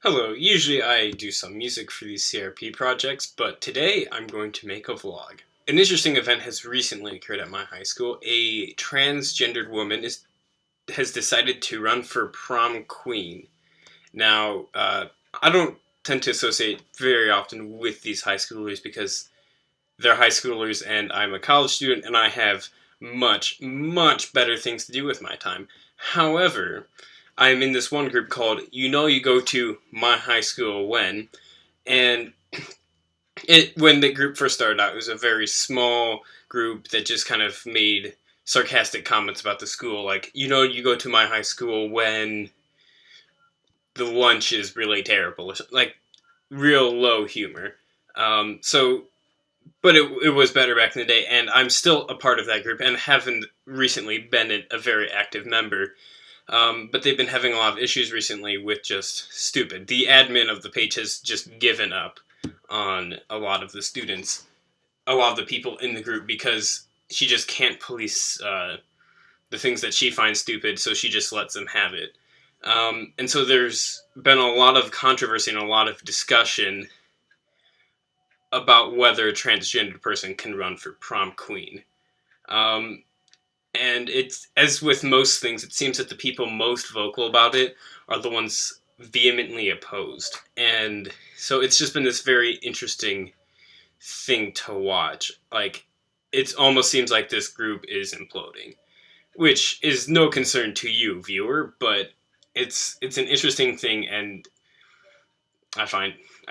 Hello, usually I do some music for these CRP projects, but today I'm going to make a vlog. An interesting event has recently occurred at my high school. A transgendered woman has decided to run for prom queen. Now, I don't tend to associate very often with these high schoolers because they're high schoolers and I'm a college student and I have much, much better things to do with my time. However, I'm in this one group called You Go to My High School When, and when the group first started out, it was a very small group that just kind of made sarcastic comments about the school, like, you go to my high school when the lunch is really terrible, like real low humor. But it was better back in the day, and I'm still a part of that group and haven't recently been a very active member. But they've been having a lot of issues recently with just stupid. The admin of the page has just given up on a lot of the students, a lot of the people in the group, because she just can't police the things that she finds stupid, so she just lets them have it. And so there's been a lot of controversy and a lot of discussion about whether a transgender person can run for prom queen. And it's, as with most things, it seems that the people most vocal about it are the ones vehemently opposed. And so it's just been this very interesting thing to watch. Like, it almost seems like this group is imploding, which is no concern to you, viewer, but it's an interesting thing, and I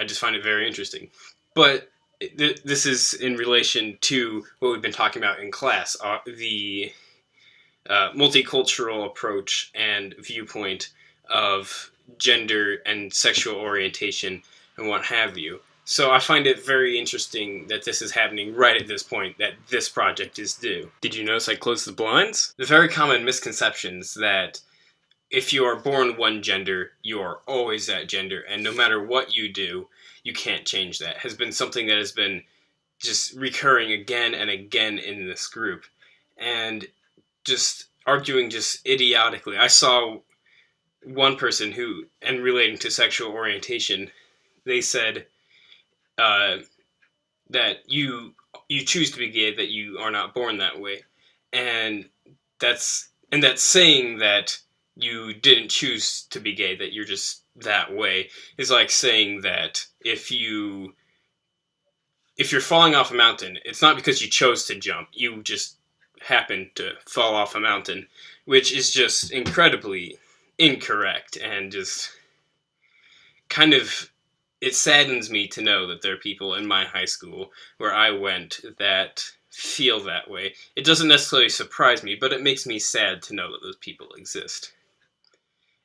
just find it very interesting. But this is in relation to what we've been talking about in class, the multicultural approach and viewpoint of gender and sexual orientation and what have you. So I find it very interesting that this is happening right at this point, that this project is due. Did you notice I closed the blinds? The very common misconceptions that if you are born one gender, you are always that gender, and no matter what you do, you can't change that, has been something that has been just recurring again and again in this group. And just arguing just idiotically. I saw one person who, and relating to sexual orientation, they said that you choose to be gay, that you are not born that way, and that's saying that you didn't choose to be gay, that you're just that way, is like saying that if you're falling off a mountain, it's not because you chose to jump, you just happened to fall off a mountain, which is just incredibly incorrect, and just kind of, it saddens me to know that there are people in my high school where I went that feel that way. It doesn't necessarily surprise me, but it makes me sad to know that those people exist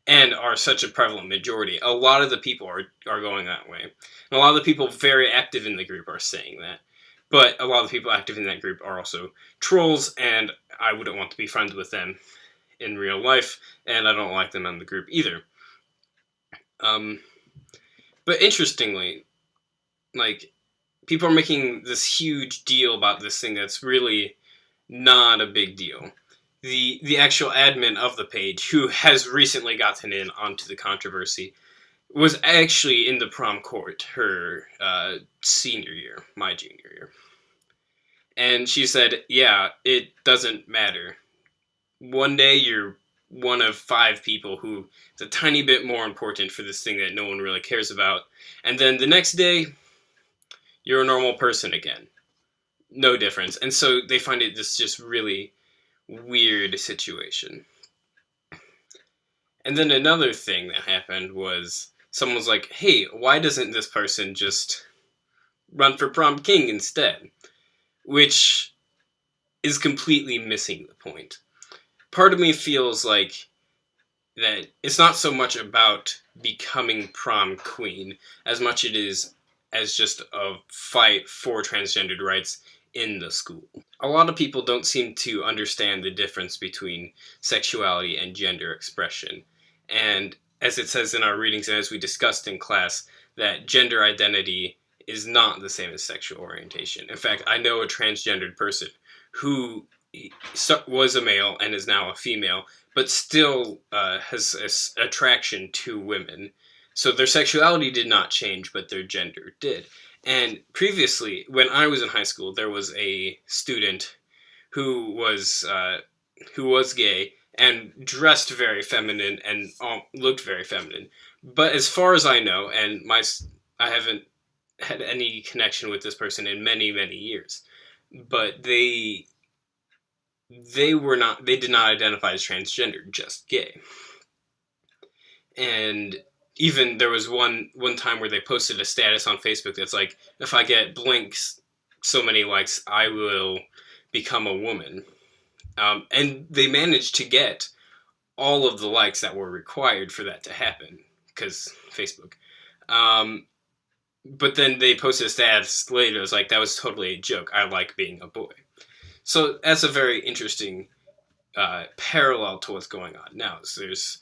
and are such a prevalent majority. A lot of the people are going that way. And a lot of the people very active in the group are saying that. But a lot of the people active in that group are also trolls, and I wouldn't want to be friends with them in real life, and I don't like them in the group either. But interestingly, like, people are making this huge deal about this thing that's really not a big deal. The actual admin of the page, who has recently gotten in onto the controversy, was actually in the prom court her senior year, my junior year. And she said, yeah, it doesn't matter. One day you're one of 5 people who is a tiny bit more important for this thing that no one really cares about. And then the next day, you're a normal person again. No difference. And so they find it this just really weird situation. And then another thing that happened was someone was like, hey, why doesn't this person just run for prom king instead? Which is completely missing the point. Part of me feels like that it's not so much about becoming prom queen as much it is as just a fight for transgendered rights in the school. A lot of people don't seem to understand the difference between sexuality and gender expression. And as it says in our readings and as we discussed in class, that gender identity is not the same as sexual orientation. In fact, I know a transgendered person who was a male and is now a female, but still has attraction to women. So their sexuality did not change, but their gender did. And previously, when I was in high school, there was a student who was gay and dressed very feminine and looked very feminine. But as far as I know, and I haven't had any connection with this person in many many years, but they did not identify as transgender, just gay. And even there was one time where they posted a status on Facebook that's like, if I get blinks so many likes, I will become a woman. And they managed to get all of the likes that were required for that to happen, because Facebook. Um, but then they posted a status later. It was like, that was totally a joke. I like being a boy. So that's a very interesting parallel to what's going on now. So there's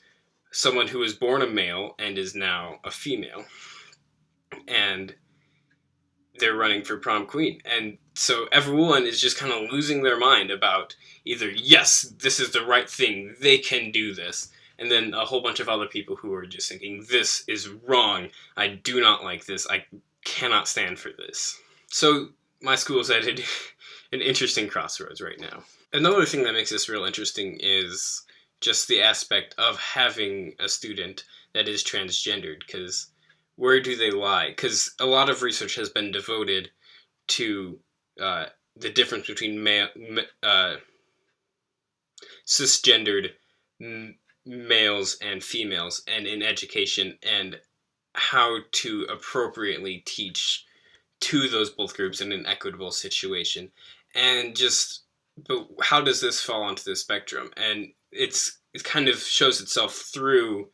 someone who was born a male and is now a female, and they're running for prom queen. And so everyone is just kind of losing their mind about either, yes, this is the right thing, they can do this, and then a whole bunch of other people who are just thinking, this is wrong, I do not like this, I cannot stand for this. So my school is at an interesting crossroads right now. Another thing that makes this real interesting is just the aspect of having a student that is transgendered, because where do they lie? Because a lot of research has been devoted to the difference between cisgendered males and females, and in education, and how to appropriately teach to those both groups in an equitable situation. And just, but how does this fall onto the spectrum? And it kind of shows itself through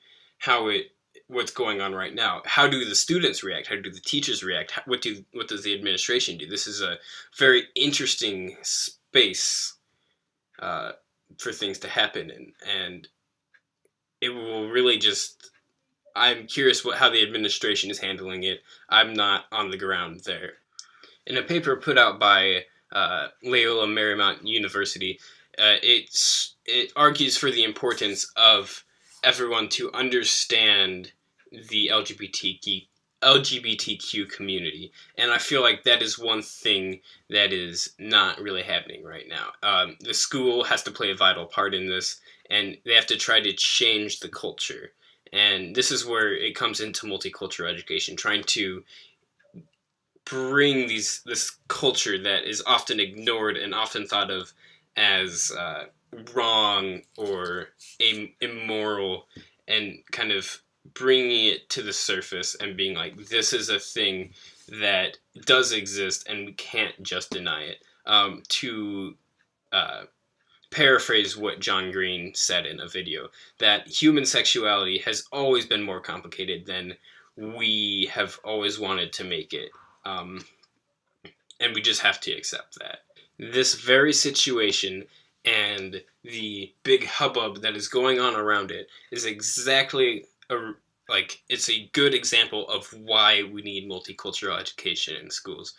what's going on right now. How do the students react? How do the teachers react? What does the administration do? This is a very interesting space for things to happen in, and it will really just. I'm curious how the administration is handling it. I'm not on the ground there. In a paper put out by Loyola Marymount University, it argues for the importance of everyone to understand the LGBTQ community, and I feel like that is one thing that is not really happening right now. The school has to play a vital part in this, and they have to try to change the culture. And this is where it comes into multicultural education, trying to bring this culture that is often ignored and often thought of as wrong or immoral, and kind of bringing it to the surface and being like, this is a thing that does exist and we can't just deny it. To paraphrase what John Green said in a video, that human sexuality has always been more complicated than we have always wanted to make it. And we just have to accept that. This very situation and the big hubbub that is going on around it is exactly it's a good example of why we need multicultural education in schools.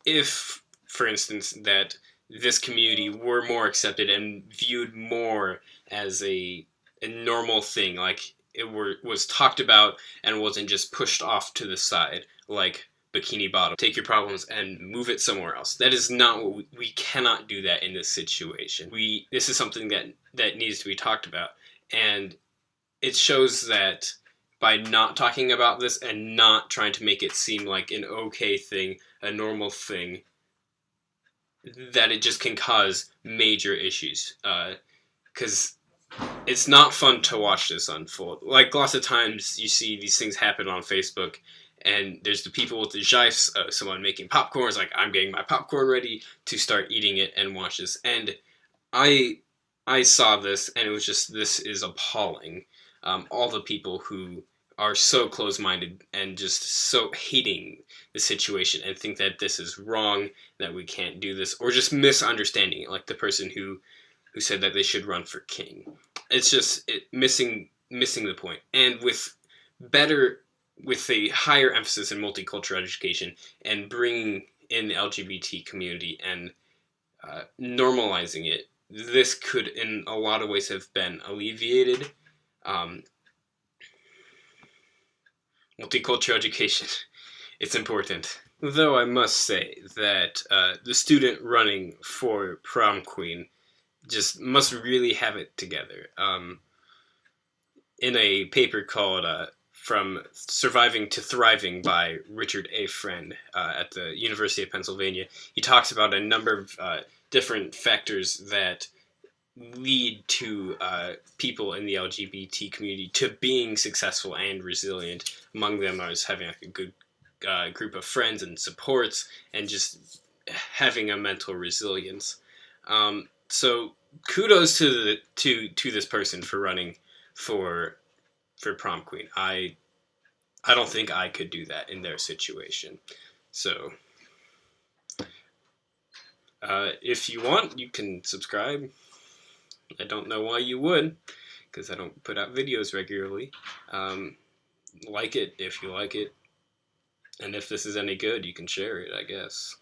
If, for instance, that this community were more accepted and viewed more as a normal thing, like it was talked about and wasn't just pushed off to the side like bikini bottom. Take your problems and move it somewhere else. That is not what we cannot do that in this situation. This is something that needs to be talked about, and it shows that by not talking about this and not trying to make it seem like an okay thing, a normal thing, that it just can cause major issues. Because it's not fun to watch this unfold. Like, lots of times you see these things happen on Facebook, and there's the people with the gifs, someone making popcorn is like, I'm getting my popcorn ready to start eating it and watch this. And I saw this, and it was just, this is appalling. All the people who are so close-minded and just so hating the situation and think that this is wrong, that we can't do this, or just misunderstanding it, like the person who said that they should run for king. It's just missing the point. And with a higher emphasis in multicultural education and bringing in the LGBT community and normalizing it, this could in a lot of ways have been alleviated. multicultural education. It's important. Though I must say that the student running for Prom Queen just must really have it together. In a paper called From Surviving to Thriving by Richard A. Friend at the University of Pennsylvania, he talks about a number of different factors that lead to people in the LGBT community to being successful and resilient. Among them, I was having like a good group of friends and supports, and just having a mental resilience. So kudos to this person for running for Prom Queen. I don't think I could do that in their situation. So if you want, you can subscribe. I don't know why you would, because I don't put out videos regularly. Like it if you like it. And if this is any good, you can share it, I guess.